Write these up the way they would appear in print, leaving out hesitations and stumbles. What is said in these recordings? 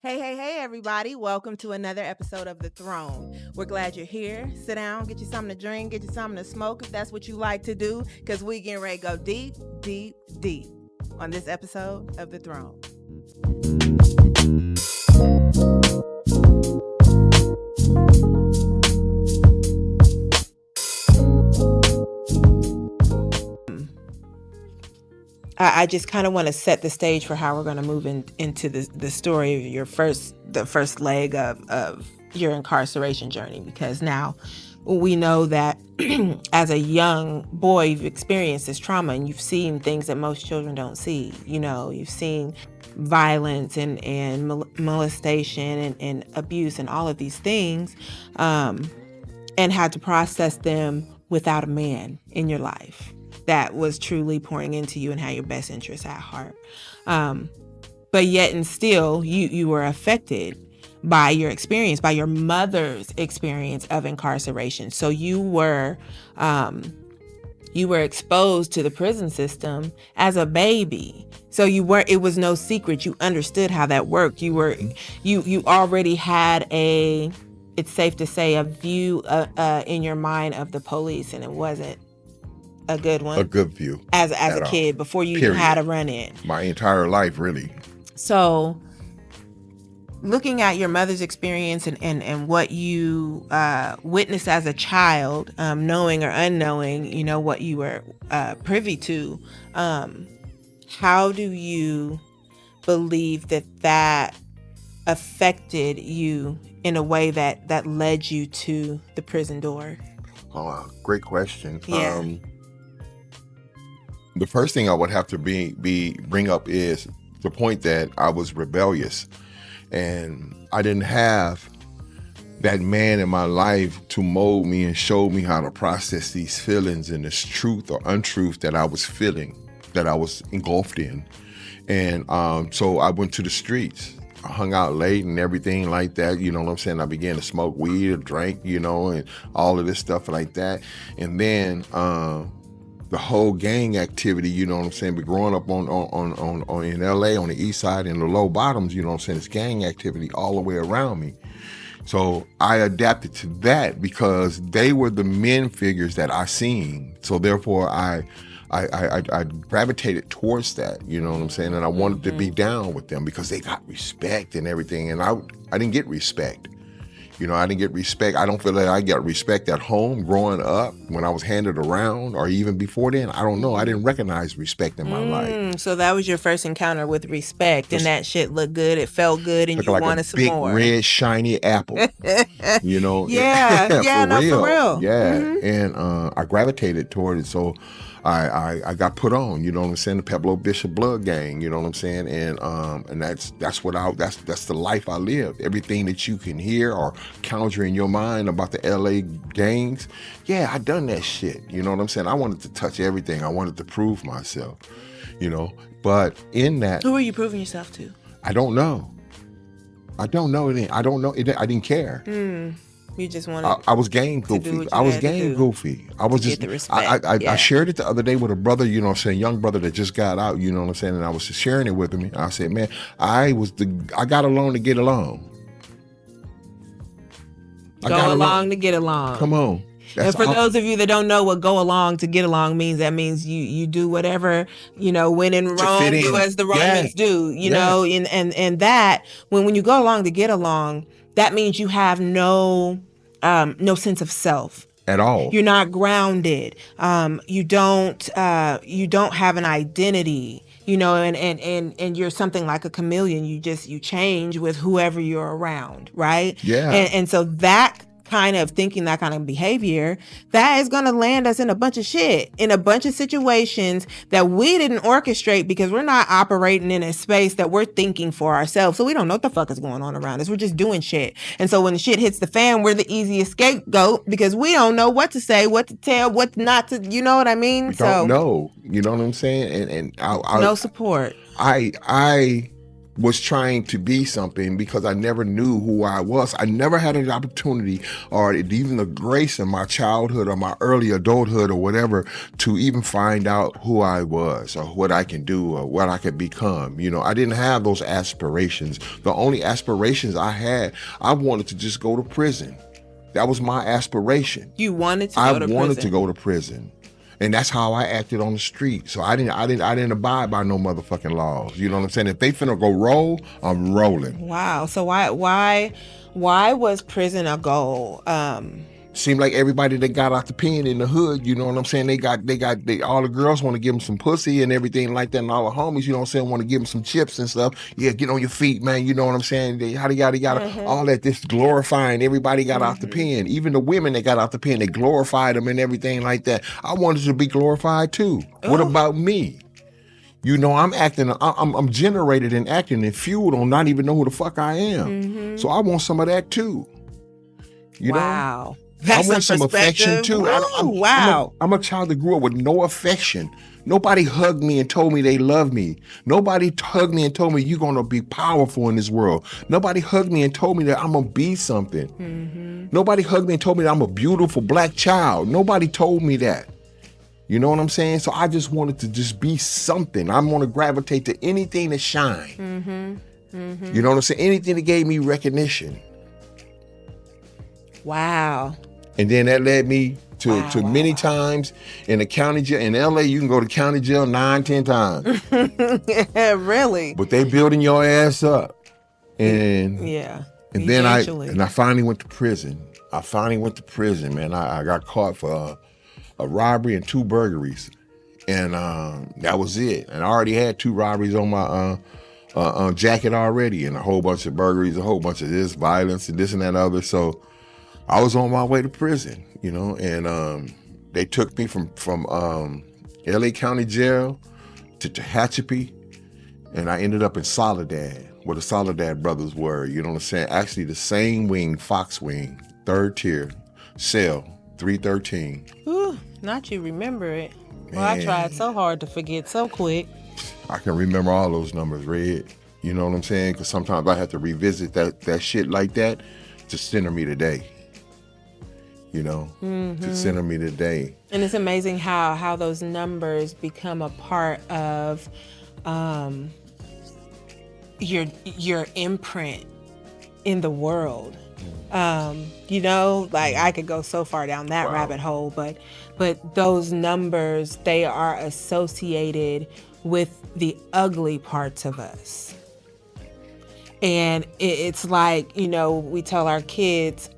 Hey, everybody. Welcome to another episode of The Throne. We're glad you're here. Sit down, get you something to drink, get you something to smoke if that's what you like to do, because we getting ready to go deep, deep, deep on this episode of The Throne. I just kind of want to set the stage for how we're going to move into the story of the first leg of your incarceration journey, because now we know that as a young boy, you've experienced this trauma and you've seen things that most children don't see. You know, you've seen violence and molestation and abuse and all of these things, and had to process them without a man in your life that was truly pouring into you and had your best interests at heart. But yet and still, you were affected by your experience, by your mother's experience of incarceration. So you were exposed to the prison system as a baby. So it was no secret. You understood how that worked. You already had it's safe to say, a view in your mind of the police, and it wasn't a good one. A good view. As a kid, before you even had a run-in. My entire life, really. So, looking at your mother's experience and what you witnessed as a child, knowing or unknowing, what you were privy to, how do you believe that affected you in a way that led you to the prison door? Great question. Yeah. The first thing I would have to bring up is the point that I was rebellious, and I didn't have that man in my life to mold me and show me how to process these feelings and this truth or untruth that I was feeling, that I was engulfed in. And so I went to the streets. I hung out late and everything like that, you know what I'm saying? I began to smoke weed or drink, and all of this stuff like that. And then the whole gang activity, you know what I'm saying? But growing up on in LA on the east side in the low bottoms, you know what I'm saying? It's gang activity all the way around me. So I adapted to that because they were the men figures that I seen. So therefore I gravitated towards that, you know what I'm saying? And I wanted to be down with them because they got respect and everything. And I didn't get respect. I didn't get respect. I don't feel that I got respect at home growing up when I was handed around, or even before then. I don't know. I didn't recognize respect in my life. So that was your first encounter with respect, and that shit looked good. It felt good, and you like wanted some more. Big, red, shiny apple. Yeah, for real. Yeah, and I gravitated toward it. So I got put on, you know what I'm saying, the Pablo Bishop Blood Gang, you know what I'm saying, and that's the life I lived. Everything that you can hear or conjure in your mind about the LA gangs, yeah, I done that shit, you know what I'm saying. I wanted to touch everything. I wanted to prove myself, but in that, who were you proving yourself to? I don't know. I don't know. I didn't care. You just wanted. I was gang goofy. I was gang goofy. I was just. I shared it the other day with a brother. You know what I'm saying, young brother that just got out. You know what I'm saying, and I was just sharing it with him. I said, man, I got along to get along. Go along to get along. Come on. And for those of you that don't know what go along to get along means, that means you do whatever, when in Rome, do as the Romans do, know, and that when you go along to get along, that means you have no sense of self at all. You're not grounded. You don't have an identity, and you're something like a chameleon. You change with whoever you're around, right? Yeah. And so that kind of thinking, that kind of behavior, that is going to land us in a bunch of shit, in a bunch of situations that we didn't orchestrate, because we're not operating in a space that we're thinking for ourselves. So we don't know what the fuck is going on around us. We're just doing shit. And so when the shit hits the fan, we're the easiest scapegoat because we don't know what to say, what to tell, what not to, you know what I mean? Don't know, you know what I'm saying? And no support. I was trying to be something because I never knew who I was. I never had an opportunity or even the grace in my childhood or my early adulthood or whatever to even find out who I was or what I can do or what I could become. You know, I didn't have those aspirations. The only aspirations I had, I wanted to just go to prison. That was my aspiration. You wanted to go to prison? I wanted to go to prison. And that's how I acted on the street. So I didn't abide by no motherfucking laws. You know what I'm saying? If they finna go roll, I'm rolling. Wow. So why was prison a goal? Seemed like everybody that got out the pen in the hood, you know what I'm saying? They all the girls want to give them some pussy and everything like that, and all the homies, you know what I'm saying, want to give them some chips and stuff. Yeah, get on your feet, man. You know what I'm saying? They yada, all that, this glorifying everybody got out the pen. Even the women that got out the pen, they glorified them and everything like that. I wanted to be glorified too. Ooh. What about me? You know, I'm generated and acting and fueled on not even know who the fuck I am. So I want some of that too. You know? That's I want some affection too. I'm a child that grew up with no affection. Nobody hugged me and told me they love me. Nobody hugged me and told me you're gonna be powerful in this world. Nobody hugged me and told me that I'm gonna be something. Nobody hugged me and told me that I'm a beautiful black child. Nobody told me that. You know what I'm saying? So I just wanted to just be something. I want to gravitate to anything that shine. You know what I'm saying? Anything that gave me recognition. Wow. And then that led me to many times in the county jail. In LA, you can go to county jail 9-10 times. Really? But they building your ass up. And and then I finally went to prison. Man. I got caught for a robbery and 2 burglaries. And that was it. And I already had 2 robberies on my jacket already, and a whole bunch of burglaries, a whole bunch of this violence and this and that other. So I was on my way to prison, you know, and they took me from LA County Jail to Tehachapi, and I ended up in Soledad, where the Soledad brothers were, you know what I'm saying? Actually the same wing, Fox wing, 3rd tier, cell 313. Ooh, not you remember it. Well, I tried so hard to forget so quick. I can remember all those numbers, Red. You know what I'm saying? Because sometimes I have to revisit that shit like that to center me today. You know, to center me today. And it's amazing how those numbers become a part of your imprint in the world. You know, like I could go so far down that rabbit hole, but those numbers, they are associated with the ugly parts of us. And it's like, you know, we tell our kids,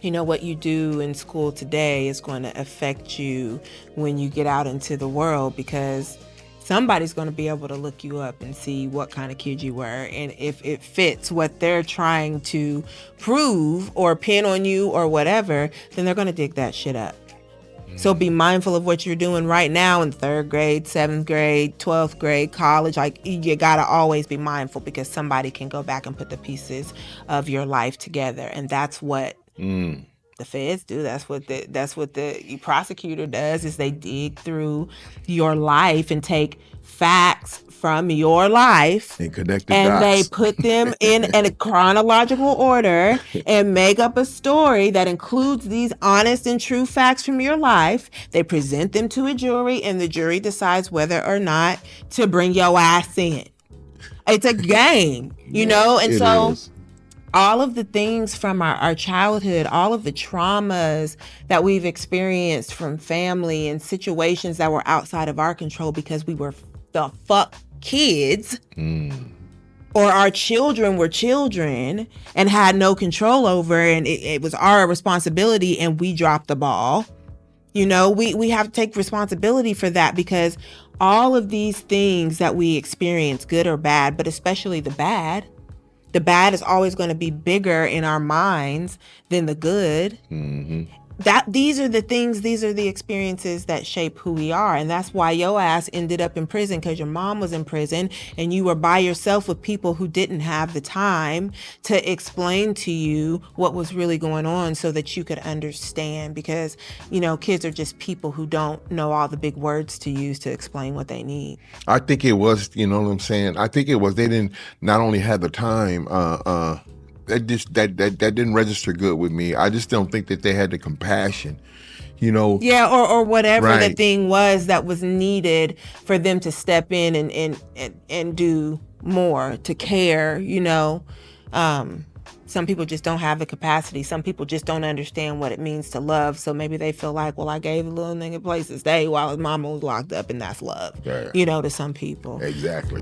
you know, what you do in school today is going to affect you when you get out into the world, because somebody's going to be able to look you up and see what kind of kid you were. And if it fits what they're trying to prove or pin on you or whatever, then they're going to dig that shit up. So be mindful of what you're doing right now in 3rd grade, 7th grade, 12th grade, college. Like, you got to always be mindful, because somebody can go back and put the pieces of your life together. And that's what the feds do. That's what the prosecutor does, is they dig through your life and take facts from your life and connect the dots. And they put them in a chronological order and make up a story that includes these honest and true facts from your life. They present them to a jury, and the jury decides whether or not to bring your ass in. It's a game, you know? And so all of the things from our childhood, all of the traumas that we've experienced from family and situations that were outside of our control because we were the fuck kids, or our children were children and had no control over, and it was our responsibility and we dropped the ball. You know, we have to take responsibility for that, because all of these things that we experience, good or bad, but especially the bad is always going to be bigger in our minds than the good. these are the experiences that shape who we are. And that's why your ass ended up in prison, because your mom was in prison and you were by yourself with people who didn't have the time to explain to you what was really going on so that you could understand. Because, kids are just people who don't know all the big words to use to explain what they need. I think it was, you know what I'm saying? I think it was, they didn't not only have the time, that didn't register good with me. I just don't think that they had the compassion, Yeah, or whatever the Right. thing was that was needed for them to step in and do more, to care. Some people just don't have the capacity. Some people just don't understand what it means to love. So maybe they feel like, well, I gave a little nigga a place to stay while his mama was locked up, and that's love. Yeah. To some people. Exactly.